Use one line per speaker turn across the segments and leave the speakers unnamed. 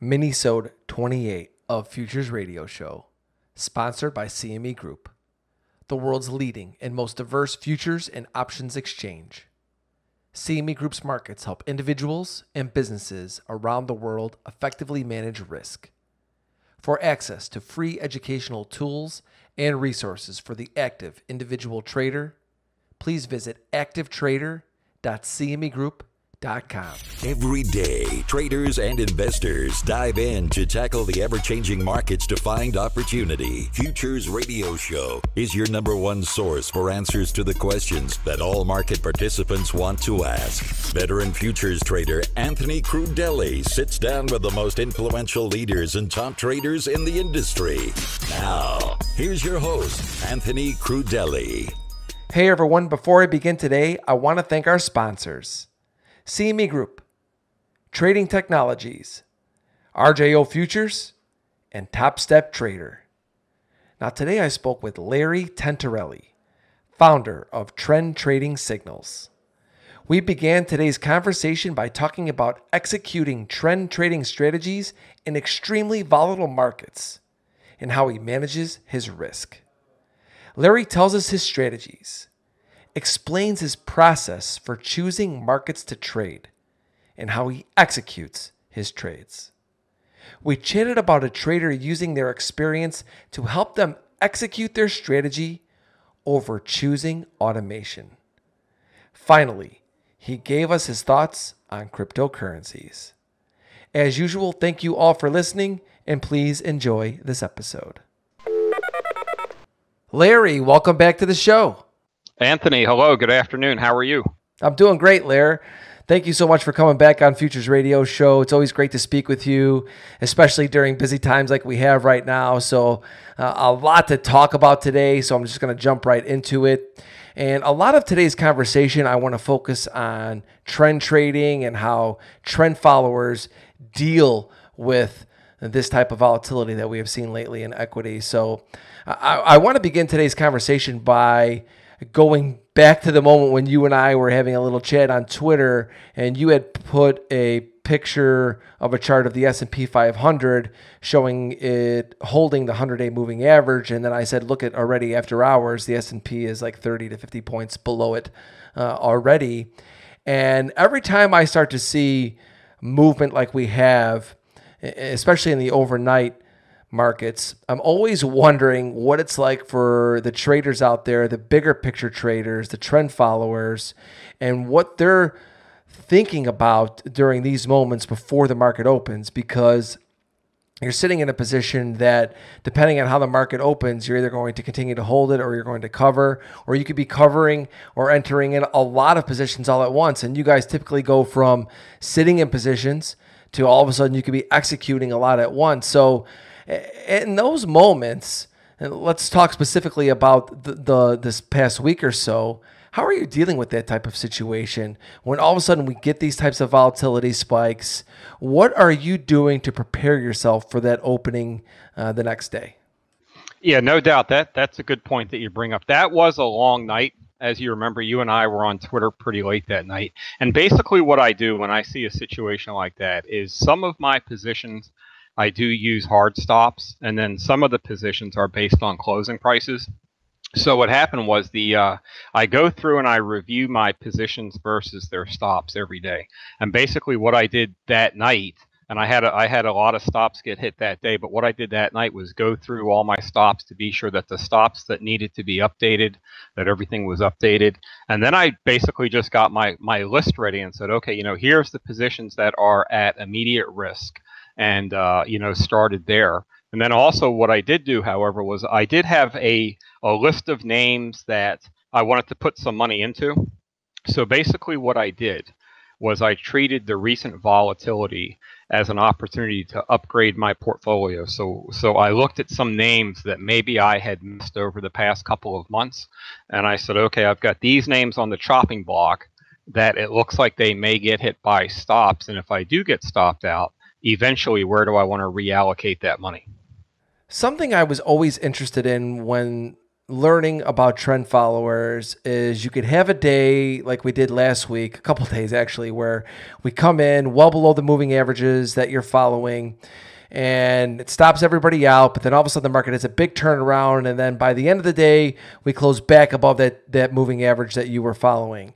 Minisode 28 of Futures Radio Show, sponsored by CME Group, the world's leading and most diverse futures and options exchange. CME Group's markets help individuals and businesses around the world effectively manage risk. For access to free educational tools and resources for the active individual trader, please visit activetrader.cmegroup.com.
Every day, traders and investors dive in to tackle the ever-changing markets to find opportunity. Futures Radio Show is your number one source for answers to the questions that all market participants want to ask. Veteran futures trader Anthony Crudele sits down with the most influential leaders and top traders in the industry. Now, here's your host, Anthony Crudele.
Hey everyone, before I begin today, I want to thank our sponsors. CME Group, Trading Technologies, RJO Futures, and Top Step Trader. Now today I spoke with Larry Tentarelli, founder of Trend Trading Signals. We began today's conversation by talking about executing trend trading strategies in extremely volatile markets and how he manages his risk. Larry tells us his strategies, explains his process for choosing markets to trade, and how he executes his trades. We chatted about a trader using their experience to help them execute their strategy over choosing automation. Finally, he gave us his thoughts on cryptocurrencies. As usual, thank you all for listening, and please enjoy this episode. Larry, welcome back to the show.
Anthony, hello. Good afternoon. How are you?
I'm doing great, Larry. Thank you so much for coming back on Futures Radio Show. It's always great to speak with you, especially during busy times like we have right now. So a lot to talk about today, so I'm just going to jump right into it. And a lot of today's conversation, I want to focus on trend trading and how trend followers deal with this type of volatility that we have seen lately in equity. So I want to begin today's conversation by going back to the moment when you and I were having a little chat on Twitter, and you had put a picture of a chart of the S&P 500 showing it holding the 100-day moving average. And then I said, look at already after hours, the S&P is like 30 to 50 points below it already. And every time I start to see movement like we have, especially in the overnight markets, I'm always wondering what it's like for the traders out there, the bigger picture traders, the trend followers, and what they're thinking about during these moments before the market opens, because you're sitting in a position that, depending on how the market opens, you're either going to continue to hold it or you're going to cover, or you could be covering or entering in a lot of positions all at once. And you guys typically go from sitting in positions to all of a sudden you could be executing a lot at once. So in those moments, and let's talk specifically about this past week or so, how are you dealing with that type of situation when all of a sudden we get these types of volatility spikes? What are you doing to prepare yourself for that opening the next day?
Yeah, no doubt. That's a good point that you bring up. That was a long night. As you remember, you and I were on Twitter pretty late that night. And basically what I do when I see a situation like that is some of my positions, I do use hard stops, and then some of the positions are based on closing prices. So what happened was I go through and I review my positions versus their stops every day. And basically what I did that night, and I had a lot of stops get hit that day, but what I did that night was go through all my stops to be sure that the stops that needed to be updated, that everything was updated. And then I basically just got my list ready and said, okay, here's the positions that are at immediate risk, and started there. And then also what I did do, however, was I did have a list of names that I wanted to put some money into. So basically what I did was I treated the recent volatility as an opportunity to upgrade my portfolio. So I looked at some names that maybe I had missed over the past couple of months, and I said, okay, I've got these names on the chopping block that it looks like they may get hit by stops, and if I do get stopped out, eventually where do I want to reallocate that money?
Something I was always interested in when learning about trend followers is you could have a day like we did last week, a couple of days actually, where we come in well below the moving averages that you're following and it stops everybody out. But then all of a sudden the market has a big turnaround. And then by the end of the day, we close back above that moving average that you were following.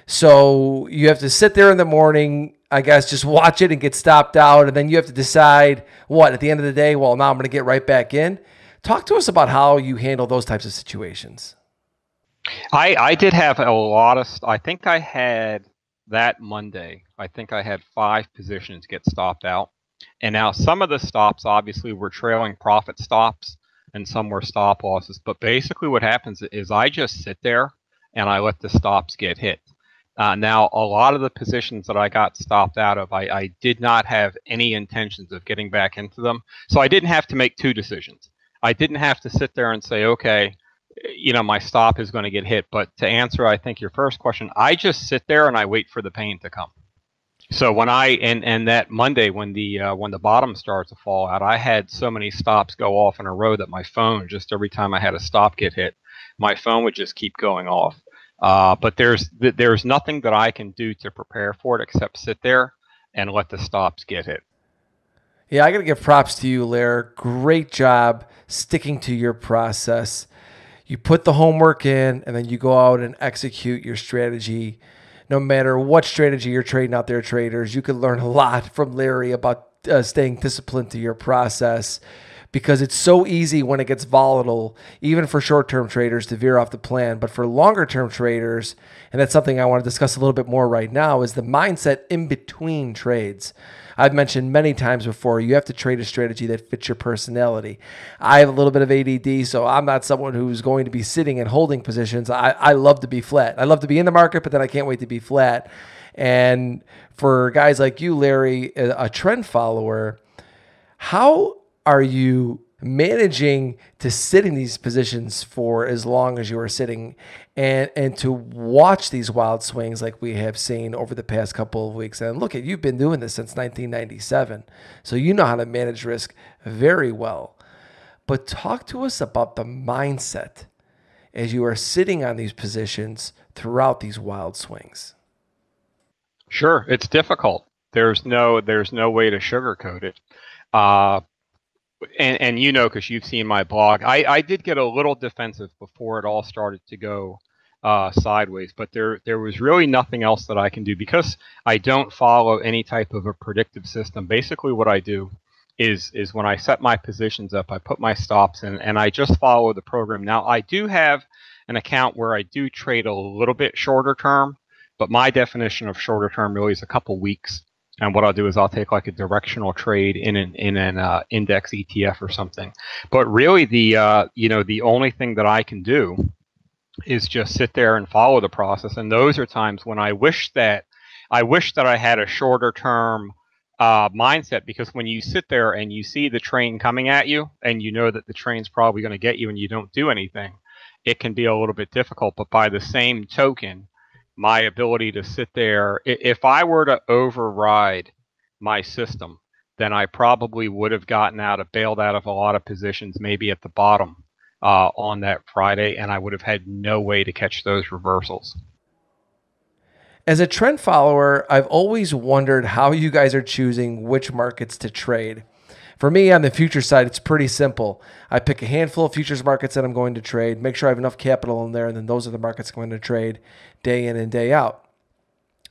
So you have to sit there in the morning, I guess, just watch it and get stopped out. And then you have to decide what at the end of the day, well, now I'm going to get right back in. Talk to us about how you handle those types of situations.
I did have a lot of, I think I had that Monday, I think I had 5 positions get stopped out. And now some of the stops obviously were trailing profit stops and some were stop losses. But basically what happens is I just sit there and I let the stops get hit. Now, a lot of the positions that I got stopped out of, I did not have any intentions of getting back into them. So I didn't have to make 2 decisions. I didn't have to sit there and say, okay, my stop is going to get hit. But to answer, I think, your first question, I just sit there and I wait for the pain to come. So when and that Monday when the bottom started to fall out, I had so many stops go off in a row that my phone, just every time I had a stop get hit, my phone would just keep going off. But there's nothing that I can do to prepare for it except sit there and let the stops get hit.
Yeah, I got to give props to you, Lair. Great job sticking to your process. You put the homework in, and then you go out and execute your strategy. No matter what strategy you're trading out there, traders, you can learn a lot from Larry about staying disciplined to your process, because it's so easy when it gets volatile, even for short-term traders, to veer off the plan. But for longer-term traders, and that's something I want to discuss a little bit more right now, is the mindset in between trades. I've mentioned many times before, you have to trade a strategy that fits your personality. I have a little bit of ADD, so I'm not someone who's going to be sitting and holding positions. I love to be flat. I love to be in the market, but then I can't wait to be flat. And for guys like you, Larry, a trend follower, how are you managing to sit in these positions for as long as you are sitting and to watch these wild swings like we have seen over the past couple of weeks? And look, you've been doing this since 1997, so you know how to manage risk very well. But talk to us about the mindset as you are sitting on these positions throughout these wild swings.
Sure, it's difficult. There's no way to sugarcoat it. And because you've seen my blog, I did get a little defensive before it all started to go sideways, but there was really nothing else that I can do because I don't follow any type of a predictive system. Basically what I do is when I set my positions up, I put my stops in and I just follow the program. Now, I do have an account where I do trade a little bit shorter term, but my definition of shorter term really is a couple weeks. And what I'll do is I'll take like a directional trade in an index ETF or something. But really, the only thing that I can do is just sit there and follow the process. And those are times when I wish that I had a shorter term mindset, because when you sit there and you see the train coming at you, and you know that the train's probably going to get you, and you don't do anything, it can be a little bit difficult. But by the same token, my ability to sit there, if I were to override my system, then I probably would have bailed out of a lot of positions, maybe at the bottom on that Friday, and I would have had no way to catch those reversals.
As a trend follower, I've always wondered how you guys are choosing which markets to trade. For me, on the future side, it's pretty simple. I pick a handful of futures markets that I'm going to trade, make sure I have enough capital in there, and then those are the markets I'm going to trade day in and day out,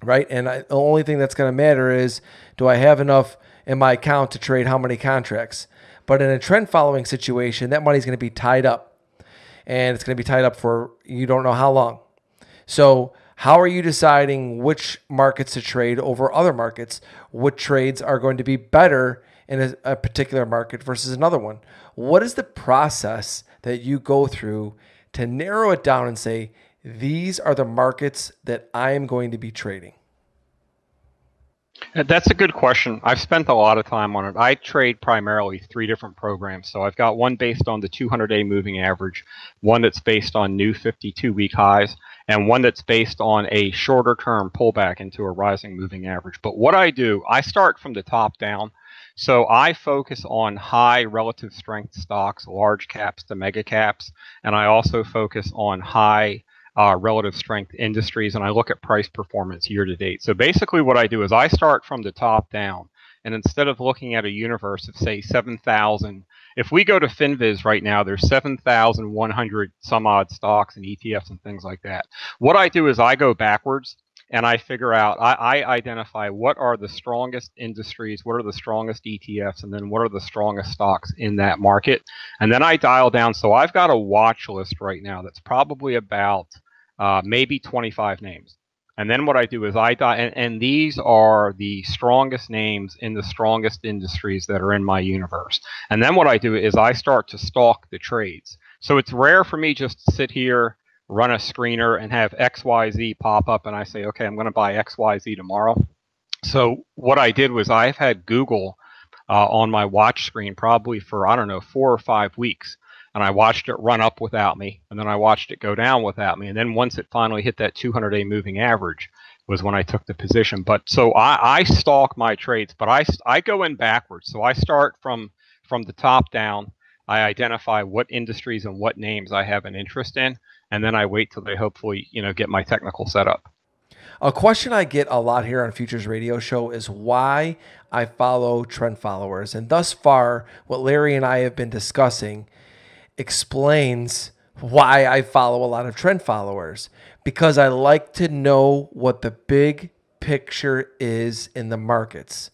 right? And the only thing that's going to matter is, do I have enough in my account to trade how many contracts? But in a trend following situation, that money's going to be tied up, and it's going to be tied up for you don't know how long. So how are you deciding which markets to trade over other markets? What trades are going to be better in a particular market versus another one? What is the process that you go through to narrow it down and say, these are the markets that I am going to be trading?
That's a good question. I've spent a lot of time on it. I trade primarily three different programs. So I've got one based on the 200-day moving average, one that's based on new 52-week highs, and one that's based on a shorter term pullback into a rising moving average. But what I do, I start from the top down. So I focus on high relative strength stocks, large caps to mega caps, and I also focus on high relative strength industries, and I look at price performance year to date. So basically what I do is I start from the top down, and instead of looking at a universe of, say, 7,000, if we go to FinViz right now, there's 7,100 some odd stocks and ETFs and things like that. What I do is I go backwards, and I figure out, I identify what are the strongest industries, what are the strongest ETFs, and then what are the strongest stocks in that market. And then I dial down. So I've got a watch list right now that's probably about maybe 25 names. And then what I do is and these are the strongest names in the strongest industries that are in my universe. And then what I do is I start to stalk the trades. So it's rare for me just to sit here, run a screener, and have XYZ pop up, and I say, okay, I'm going to buy XYZ tomorrow. So what I did was I've had Google on my watch screen probably for, I don't know, 4 or 5 weeks. And I watched it run up without me, and then I watched it go down without me. And then once it finally hit that 200-day moving average was when I took the position. But so I stalk my trades, but I go in backwards. So I start from the top down. I identify what industries and what names I have an interest in, and then I wait till they hopefully, get my technical setup.
A question I get a lot here on Futures Radio Show is why I follow trend followers. And thus far, what Larry and I have been discussing explains why I follow a lot of trend followers, because I like to know what the big picture is in the markets.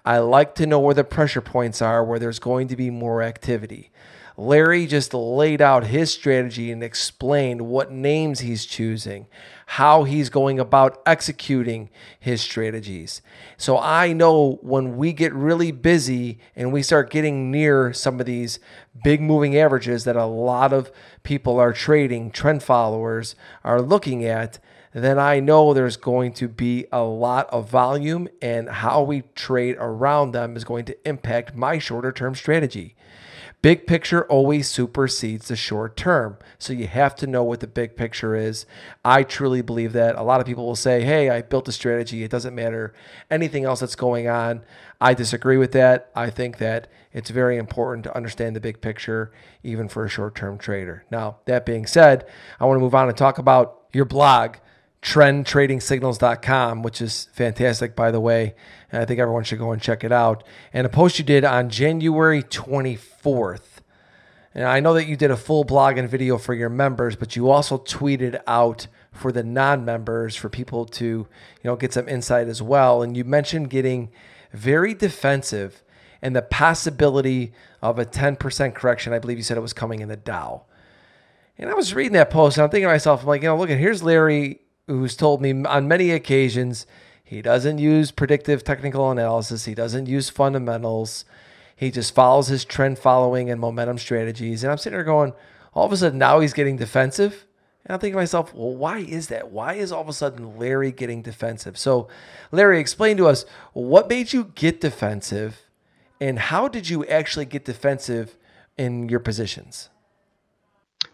I like to know where the pressure points are, where there's going to be more activity. Larry just laid out his strategy and explained what names he's choosing, how he's going about executing his strategies. So I know when we get really busy and we start getting near some of these big moving averages that a lot of people are trading, trend followers are looking at, then I know there's going to be a lot of volume, and how we trade around them is going to impact my shorter term strategy. Big picture always supersedes the short term. So you have to know what the big picture is. I truly believe that. A lot of people will say, hey, I built a strategy. It doesn't matter anything else that's going on. I disagree with that. I think that it's very important to understand the big picture, even for a short-term trader. Now, that being said, I want to move on and talk about your blog, trendtradingsignals.com, which is fantastic, by the way. And I think everyone should go and check it out. And a post you did on January 24th. And I know that you did a full blog and video for your members, but you also tweeted out for the non-members, for people to, get some insight as well. And you mentioned getting very defensive and the possibility of a 10% correction. I believe you said it was coming in the Dow. And I was reading that post, and I'm thinking to myself, I'm like, look, here's Larry, who's told me on many occasions he doesn't use predictive technical analysis. He doesn't use fundamentals. He just follows his trend following and momentum strategies. And I'm sitting there going, all of a sudden now he's getting defensive. And I'm thinking to myself, well, why is that? Why is all of a sudden Larry getting defensive? So Larry, explain to us, what made you get defensive, and how did you actually get defensive in your positions?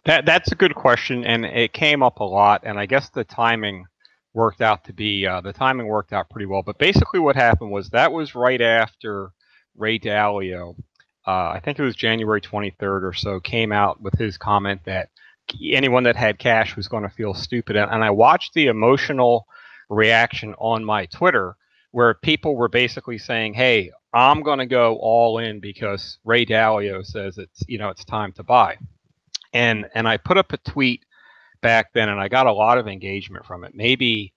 That's a good question, and it came up a lot, and I guess the timing worked out pretty well. But basically what happened was that was right after Ray Dalio, I think it was January 23rd or so, came out with his comment that anyone that had cash was going to feel stupid. And I watched the emotional reaction on my Twitter, where people were basically saying, hey, I'm going to go all in because Ray Dalio says it's time to buy. And I put up a tweet back then, and I got a lot of engagement from it, maybe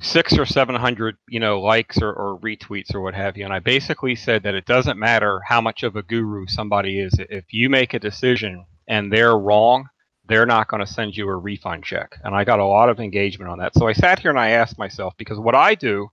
600 or 700, likes or retweets or what have you. And I basically said that it doesn't matter how much of a guru somebody is. If you make a decision and they're wrong, they're not going to send you a refund check. And I got a lot of engagement on that. So I sat here and I asked myself, because what I do,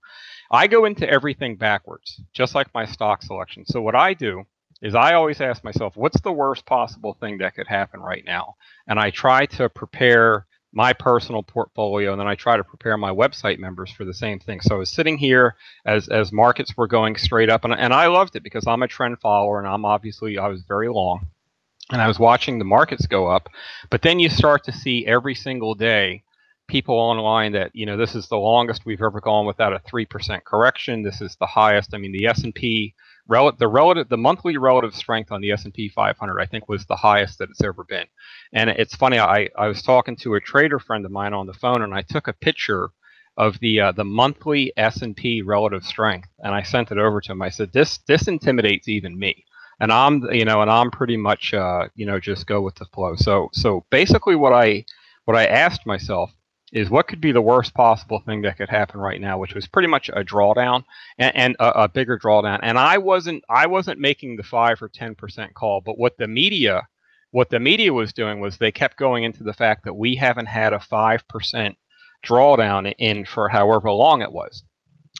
I go into everything backwards, just like my stock selection. So what I do is I always ask myself, what's the worst possible thing that could happen right now? And I try to prepare my personal portfolio, and then I try to prepare my website members for the same thing. So I was sitting here as markets were going straight up, and I loved it because I'm a trend follower, and I was very long, and I was watching the markets go up. But then you start to see every single day people online that, this is the longest we've ever gone without a 3% correction. This is the highest. I mean, the S&P, the monthly relative strength on the S&P 500, I think, was the highest that it's ever been. And it's funny, I was talking to a trader friend of mine on the phone, and I took a picture of the monthly S&P relative strength, and I sent it over to him. I said, this intimidates even me. And I'm pretty much, just go with the flow. So basically what I asked myself is what could be the worst possible thing that could happen right now, which was pretty much a drawdown and a bigger drawdown. And I wasn't making the 5 or 10% call, but what the media was doing was they kept going into the fact that we haven't had a 5% drawdown in for however long it was.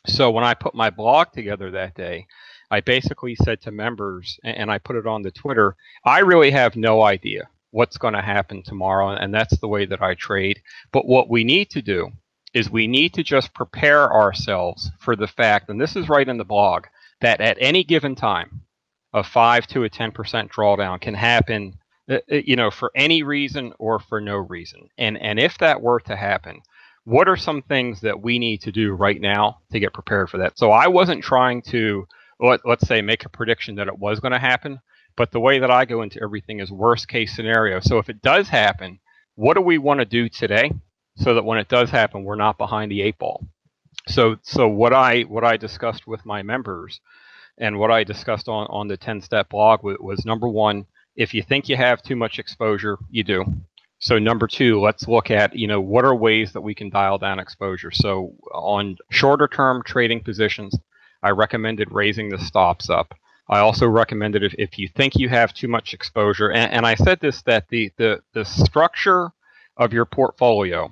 So when I put my blog together that day, I basically said to members, and I put it on the Twitter, I really have no idea what's going to happen tomorrow, and that's the way that I trade. But what we need to do is we need to just prepare ourselves for the fact, and this is right in the blog, that at any given time, a 5 to a 10% drawdown can happen, for any reason or for no reason. And if that were to happen, what are some things that we need to do right now to get prepared for that? So I wasn't trying to, let's say, make a prediction that it was going to happen. But the way that I go into everything is worst case scenario. So if it does happen, what do we want to do today so that when it does happen, we're not behind the 8 ball? So what I discussed with my members and what I discussed on the 10-step blog was, number one, if you think you have too much exposure, you do. So number two, let's look at, what are ways that we can dial down exposure. So on shorter term trading positions, I recommended raising the stops up. I also recommended if you think you have too much exposure, and I said this, that the structure of your portfolio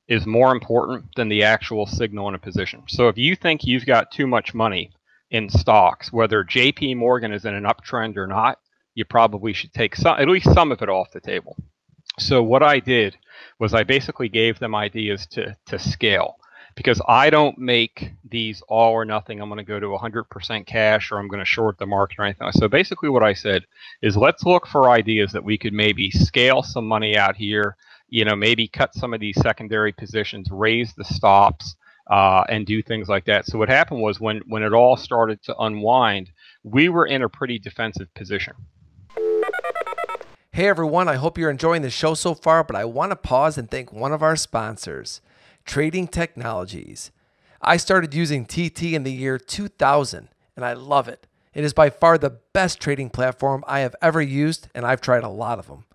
is more important than the actual signal in a position. So if you think you've got too much money in stocks, whether JP Morgan is in an uptrend or not, you probably should take at least some of it off the table. So what I did was I basically gave them ideas to scale. Because I don't make these all or nothing. I'm going to go to 100% cash, or I'm going to short the market or anything. So basically what I said is, let's look for ideas that we could maybe scale some money out here, maybe cut some of these secondary positions, raise the stops, and do things like that. So what happened was when it all started to unwind, we were in a pretty defensive position.
Hey everyone, I hope you're enjoying the show so far, but I want to pause and thank one of our sponsors, Trading Technologies. I started using TT in the year 2000, and I love it. It is by far the best trading platform I have ever used, and I've tried a lot of them.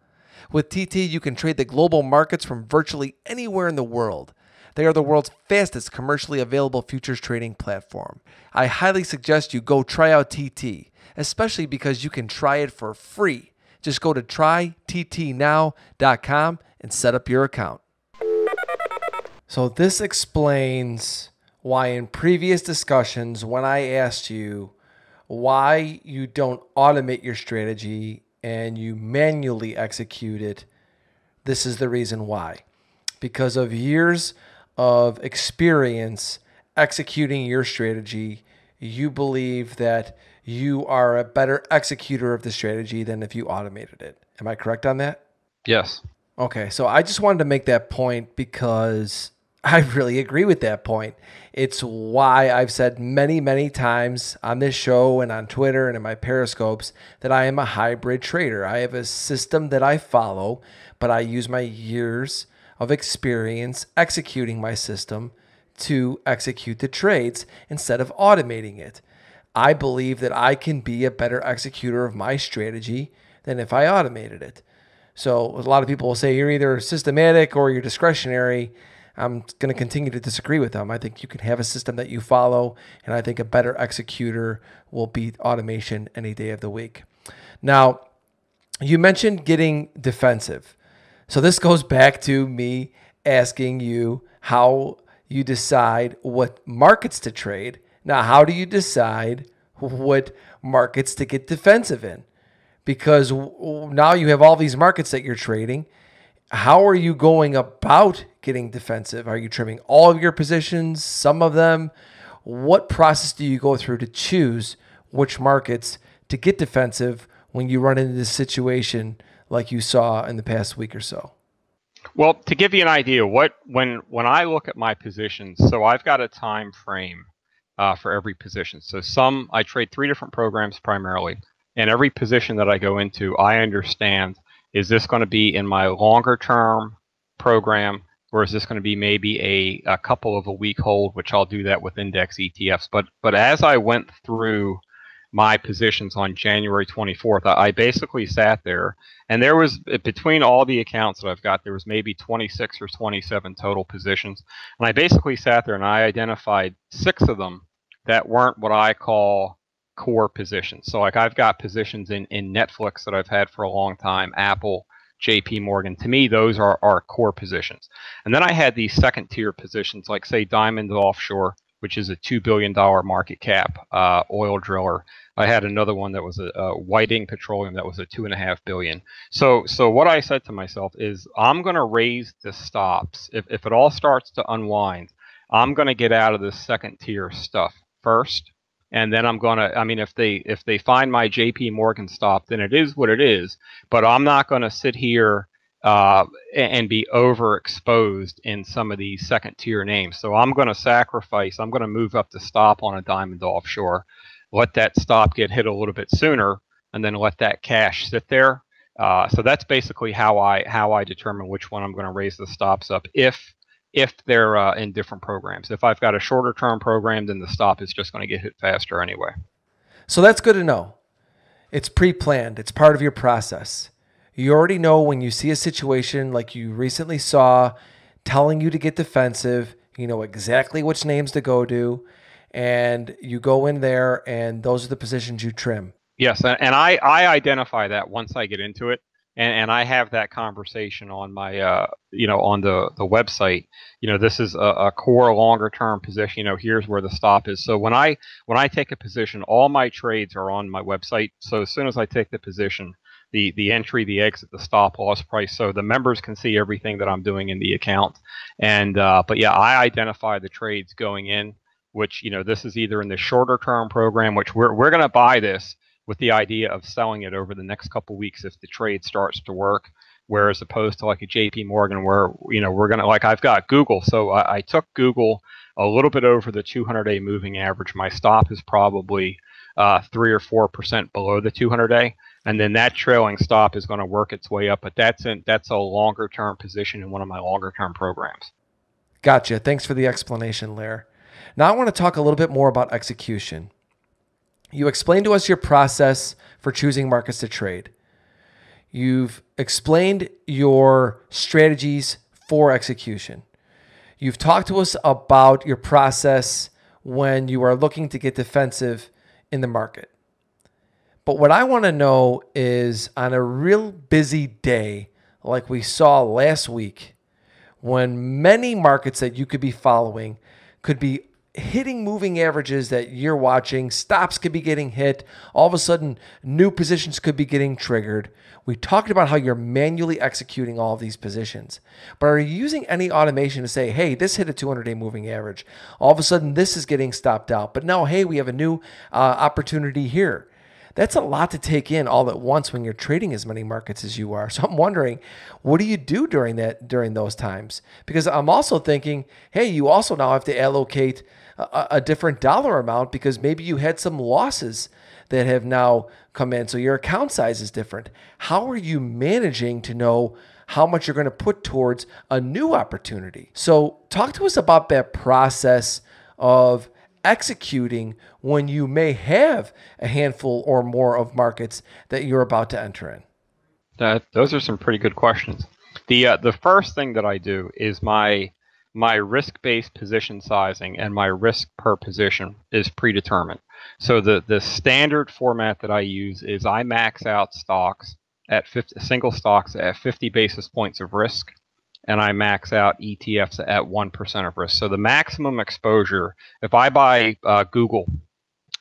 With TT, you can trade the global markets from virtually anywhere in the world. They are the world's fastest commercially available futures trading platform. I highly suggest you go try out TT, especially because you can try it for free. Just go to tryttnow.com and set up your account. So this explains why in previous discussions, when I asked you why you don't automate your strategy and you manually execute it, this is the reason why. Because of years of experience executing your strategy, you believe that you are a better executor of the strategy than if you automated it. Am I correct on that?
Yes.
Okay, so I just wanted to make that point because I really agree with that point. It's why I've said many, many times on this show and on Twitter and in my Periscopes that I am a hybrid trader. I have a system that I follow, but I use my years of experience executing my system to execute the trades instead of automating it. I believe that I can be a better executor of my strategy than if I automated it. So a lot of people will say you're either systematic or you're discretionary. I'm going to continue to disagree with them. I think you can have a system that you follow, and I think a better executor will beat automation any day of the week. Now, you mentioned getting defensive. So this goes back to me asking you how you decide what markets to trade. Now, how do you decide what markets to get defensive in? Because now you have all these markets that you're trading. How are you going about getting defensive? Are you trimming all of your positions, some of them? What process do you go through to choose which markets to get defensive when you run into this situation like you saw in the past week or so?
Well, to give you an idea, when I look at my positions, so I've got a time frame for every position. So I trade 3 different programs primarily, and every position that I go into, I understand, is this going to be in my longer term program, or is this going to be maybe a couple of a week hold, which I'll do that with index ETFs. But as I went through my positions on January 24th, I basically sat there, and there was, between all the accounts that I've got, there was maybe 26 or 27 total positions. And I basically sat there and I identified 6 of them that weren't what I call core positions. So like I've got positions in Netflix that I've had for a long time, Apple, JP Morgan. To me, those are core positions. And then I had these second tier positions, like say Diamond Offshore, which is a $2 billion market cap oil driller. I had another one that was a Whiting Petroleum that was a $2.5 billion. So what I said to myself is, I'm going to raise the stops. If it all starts to unwind, I'm going to get out of this second tier stuff first, and then I'm going to, I mean, if they find my JP Morgan stop, then it is what it is. But I'm not going to sit here and be overexposed in some of these second tier names. So I'm going to sacrifice. I'm going to move up the stop on a Diamond Offshore, let that stop get hit a little bit sooner, and then let that cash sit there. So that's basically how I determine which one I'm going to raise the stops up if they're in different programs. If I've got a shorter term program, then the stop is just going to get hit faster anyway.
So that's good to know. It's pre-planned. It's part of your process. You already know when you see a situation like you recently saw telling you to get defensive, you know exactly which names to go to, and you go in there and those are the positions you trim.
Yes, and I identify that once I get into it, and I have that conversation on my on the website. This is a core longer term position. Here's where the stop is. So when I take a position, all my trades are on my website. So as soon as I take the position, the entry, the exit, the stop loss price, so the members can see everything that I'm doing in the account. And but yeah, I identify the trades going in, which this is either in the shorter term program, which we're going to buy this with the idea of selling it over the next couple of weeks if the trade starts to work, whereas opposed to like a JP Morgan where we're going to, like, I've got Google, so I took Google a little bit over the 200-day moving average. My stop is probably 3 or 4% below the 200-day, and then that trailing stop is going to work its way up, but that's a longer term position in one of my longer term programs.
Gotcha. Thanks for the explanation, Lair. Now I want to talk a little bit more about execution. You explained to us your process for choosing markets to trade. You've explained your strategies for execution. You've talked to us about your process when you are looking to get defensive in the market. But what I want to know is, on a real busy day like we saw last week, when many markets that you could be following could be hitting moving averages that you're watching, stops could be getting hit, all of a sudden new positions could be getting triggered. We talked about how you're manually executing all of these positions, but are you using any automation to say, hey, this hit a 200-day moving average, all of a sudden this is getting stopped out, but now, hey, we have a new opportunity here? That's a lot to take in all at once when you're trading as many markets as you are. So I'm wondering, what do you do during those times? Because I'm also thinking, hey, you also now have to allocate a different dollar amount because maybe you had some losses that have now come in. So your account size is different. How are you managing to know how much you're going to put towards a new opportunity? So talk to us about that process of executing when you may have a handful or more of markets that you're about to enter in.
Those are some pretty good questions. The first thing that I do is my risk-based position sizing and my risk per position is predetermined. So the standard format that I use is I max out stocks at single stocks at 50 basis points of risk, and I max out ETFs at 1% of risk. So the maximum exposure, if I buy Google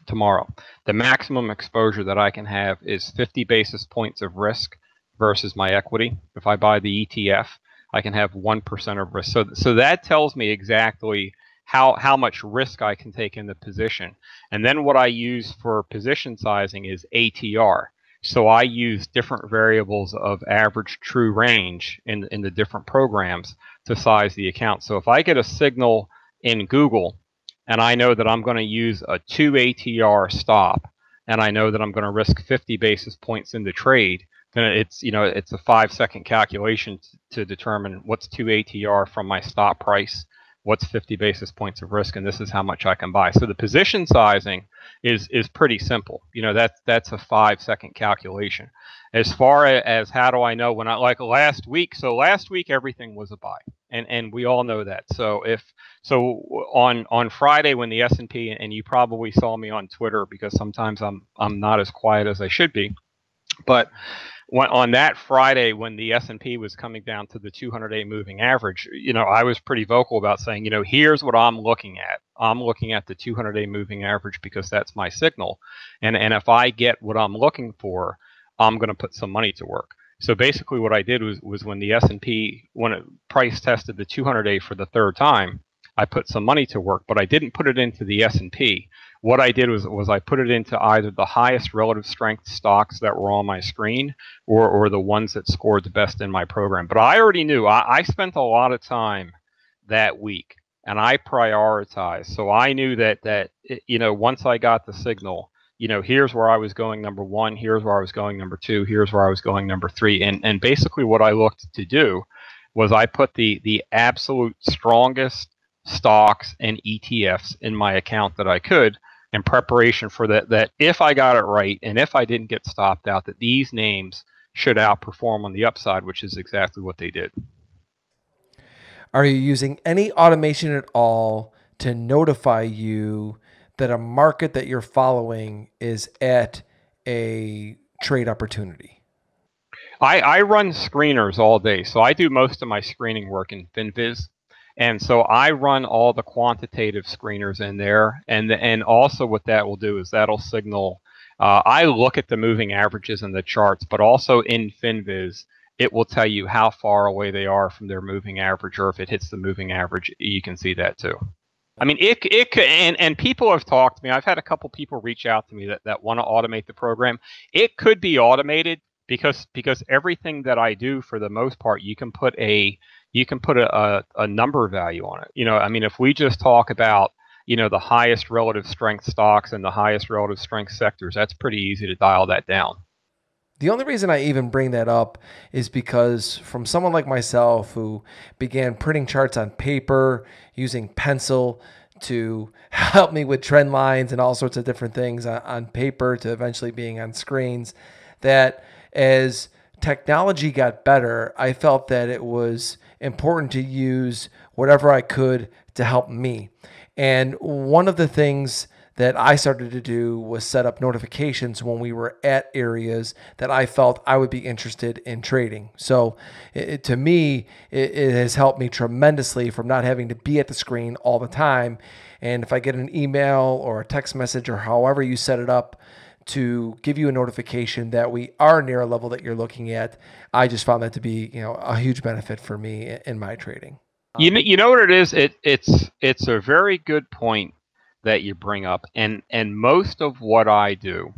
tomorrow, the maximum exposure that I can have is 50 basis points of risk versus my equity. If I buy the ETF, I can have 1% of risk. So that tells me exactly how much risk I can take in the position. And then what I use for position sizing is ATR. So I use different variables of average true range in the different programs to size the account. So if I get a signal in Google and I know that I'm going to use a 2 ATR stop, and I know that I'm going to risk 50 basis points in the trade, then it's a 5-second calculation to determine what's 2 ATR from my stop price, what's 50 basis points of risk, and this is how much I can buy. So the position sizing is pretty simple. That's a 5-second calculation. As far as how do I know when like last week, so last week everything was a buy. And we all know that. So on Friday when the S&P, and you probably saw me on Twitter because sometimes I'm not as quiet as I should be, but on that Friday when the S&P was coming down to the 200-day moving average, I was pretty vocal about saying, here's what I'm looking at. I'm looking at the 200-day moving average because that's my signal. And if I get what I'm looking for, I'm going to put some money to work. So basically what I did was when the S&P, when it price tested the 200-day for the third time, I put some money to work, but I didn't put it into the S&P. What I did was I put it into either the highest relative strength stocks that were on my screen or the ones that scored the best in my program. But I already knew. I spent a lot of time that week, and I prioritized. So I knew that once I got the signal, here's where I was going number one, here's where I was going number two, here's where I was going number three. And basically what I looked to do was I put the absolute strongest stocks and ETFs in my account that I could, in preparation for that if I got it right and if I didn't get stopped out, that these names should outperform on the upside, which is exactly what they did.
Are you using any automation at all to notify you that a market that you're following is at a trade opportunity?
I run screeners all day. So I do most of my screening work in FinViz. And so I run all the quantitative screeners in there. And also what that will do is that'll signal, I look at the moving averages and the charts, but also in FinViz, it will tell you how far away they are from their moving average, or if it hits the moving average, you can see that too. I mean, it could, and people have talked to me. I've had a couple people reach out to me that want to automate the program. It could be automated because everything that I do, for the most part, you can put a number value on it. I mean, if we just talk about, the highest relative strength stocks and the highest relative strength sectors, that's pretty easy to dial that down.
The only reason I even bring that up is because from someone like myself who began printing charts on paper, using pencil to help me with trend lines and all sorts of different things on paper, to eventually being on screens, that as technology got better, I felt that it was important to use whatever I could to help me. And one of the things that I started to do was set up notifications when we were at areas that I felt I would be interested in trading. So to me, it has helped me tremendously from not having to be at the screen all the time. And if I get an email or a text message or however you set it up to give you a notification that we are near a level that you're looking at, I just found that to be, a huge benefit for me in my trading.
You know what it is? It's a very good point that you bring up, and most of what I do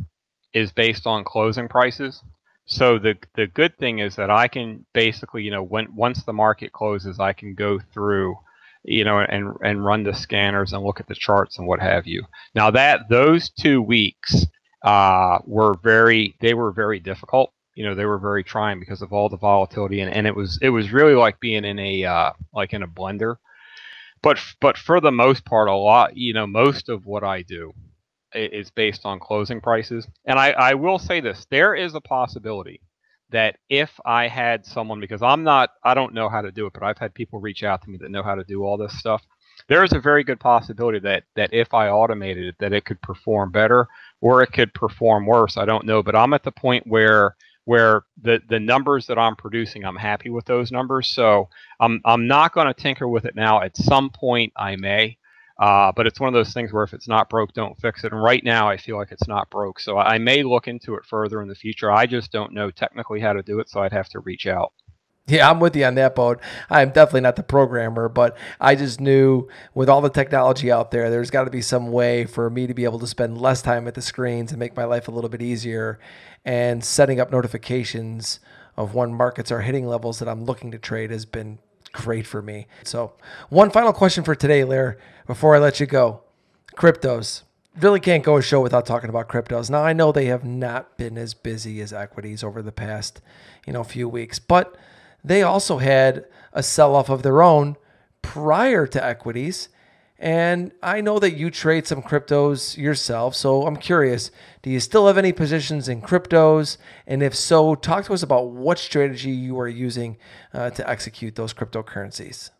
is based on closing prices. So the good thing is that I can basically, once the market closes, I can go through, and run the scanners and look at the charts and what have you. Now those 2 weeks were very difficult. They were very trying because of all the volatility, and it was really like being in a in a blender. But for the most part, a lot, most of what I do is based on closing prices. And I will say this, there is a possibility that if I had someone, because I don't know how to do it, but I've had people reach out to me that know how to do all this stuff. There is a very good possibility that if I automated it, that it could perform better or it could perform worse. I don't know, but I'm at the point where the numbers that I'm producing, I'm happy with those numbers. So I'm not going to tinker with it now. At some point I may, But it's one of those things where if it's not broke, don't fix it. And right now, I feel like it's not broke. So I may look into it further in the future. I just don't know technically how to do it, so I'd have to reach out.
Yeah, I'm with you on that boat. I'm definitely not the programmer, but I just knew with all the technology out there, there's got to be some way for me to be able to spend less time at the screens and make my life a little bit easier. And setting up notifications of when markets are hitting levels that I'm looking to trade has been great for me. So one final question for today, Lair, before I let you go. Cryptos. Really can't go a show without talking about cryptos. Now, I know they have not been as busy as equities over the past, few weeks, but they also had a sell-off of their own prior to equities. And I know that you trade some cryptos yourself, so I'm curious, do you still have any positions in cryptos? And if so, talk to us about what strategy you are using to execute those cryptocurrencies.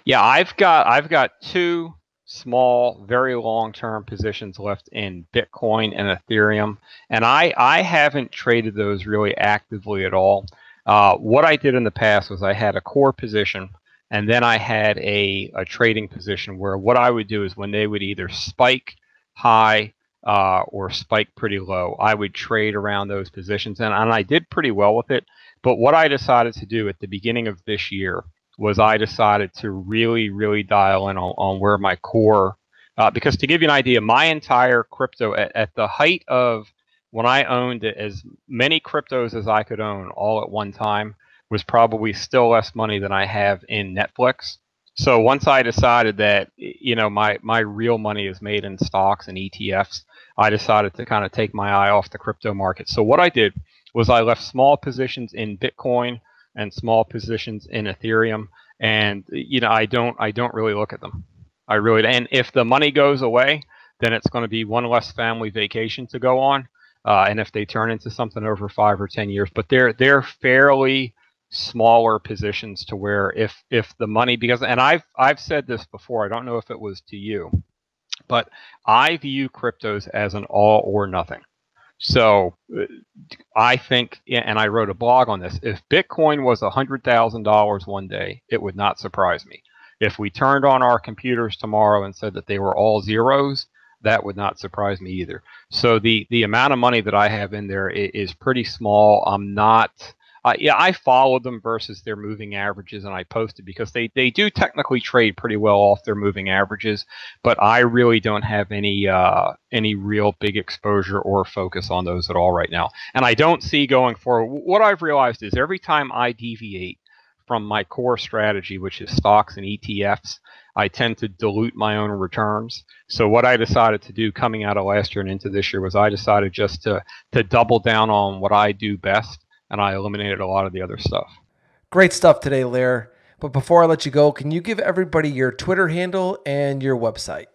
Yeah, I've got two small, very long-term positions left in Bitcoin and Ethereum, and I haven't traded those really actively at all. What I did in the past was I had a core position, and then I had a trading position where what I would do is when they would either spike high or spike pretty low, I would trade around those positions, and I did pretty well with it. But what I decided to do at the beginning of this year was I decided to really, really dial in on where my core, because to give you an idea, my entire crypto at the height of when I owned as many cryptos as I could own all at one time was probably still less money than I have in Netflix. So once I decided that, my real money is made in stocks and ETFs, I decided to kind of take my eye off the crypto market. So what I did was I left small positions in Bitcoin and small positions in Ethereum, and I don't really look at them. And if the money goes away, then it's going to be one less family vacation to go on. And if they turn into something over 5 or 10 years, but they're fairly smaller positions to where if the money, and I've said this before, I don't know if it was to you, but I view cryptos as an all or nothing. So I think, and I wrote a blog on this, if Bitcoin was $100,000 one day, it would not surprise me. If we turned on our computers tomorrow and said that they were all zeros, that would not surprise me either. So the amount of money that I have in there is pretty small. I'm not, I follow them versus their moving averages, and I post it because they do technically trade pretty well off their moving averages, but I really don't have any real big exposure or focus on those at all right now. And I don't see going forward. What I've realized is every time I deviate from my core strategy, which is stocks and ETFs, I tend to dilute my own returns. So what I decided to do coming out of last year and into this year was I decided just to double down on what I do best, and I eliminated a lot of the other stuff.
Great stuff today, Lair. But before I let you go, can you give everybody your Twitter handle and your website?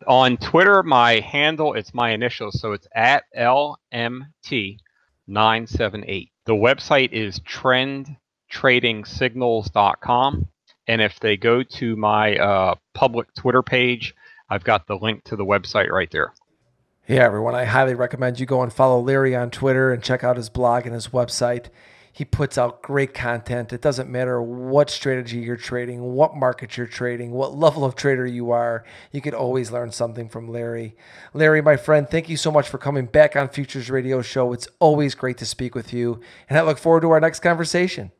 On Twitter, my handle, it's my initials, so it's at LMT978. The website is trendtradingsignals.com. And if they go to my public Twitter page, I've got the link to the website right there.
Yeah, everyone, I highly recommend you go and follow Larry on Twitter and check out his blog and his website. He puts out great content. It doesn't matter what strategy you're trading, what market you're trading, what level of trader you are. You could always learn something from Larry. Larry, my friend, thank you so much for coming back on Futures Radio Show. It's always great to speak with you, and I look forward to our next conversation.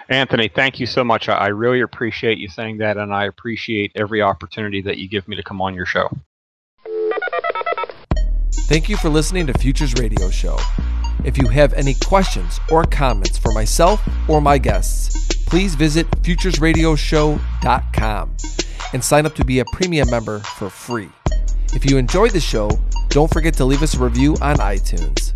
Anthony, thank you so much. I really appreciate you saying that, and I appreciate every opportunity that you give me to come on your show.
Thank you for listening to Futures Radio Show. If you have any questions or comments for myself or my guests, please visit futuresradioshow.com and sign up to be a premium member for free. If you enjoyed the show, don't forget to leave us a review on iTunes.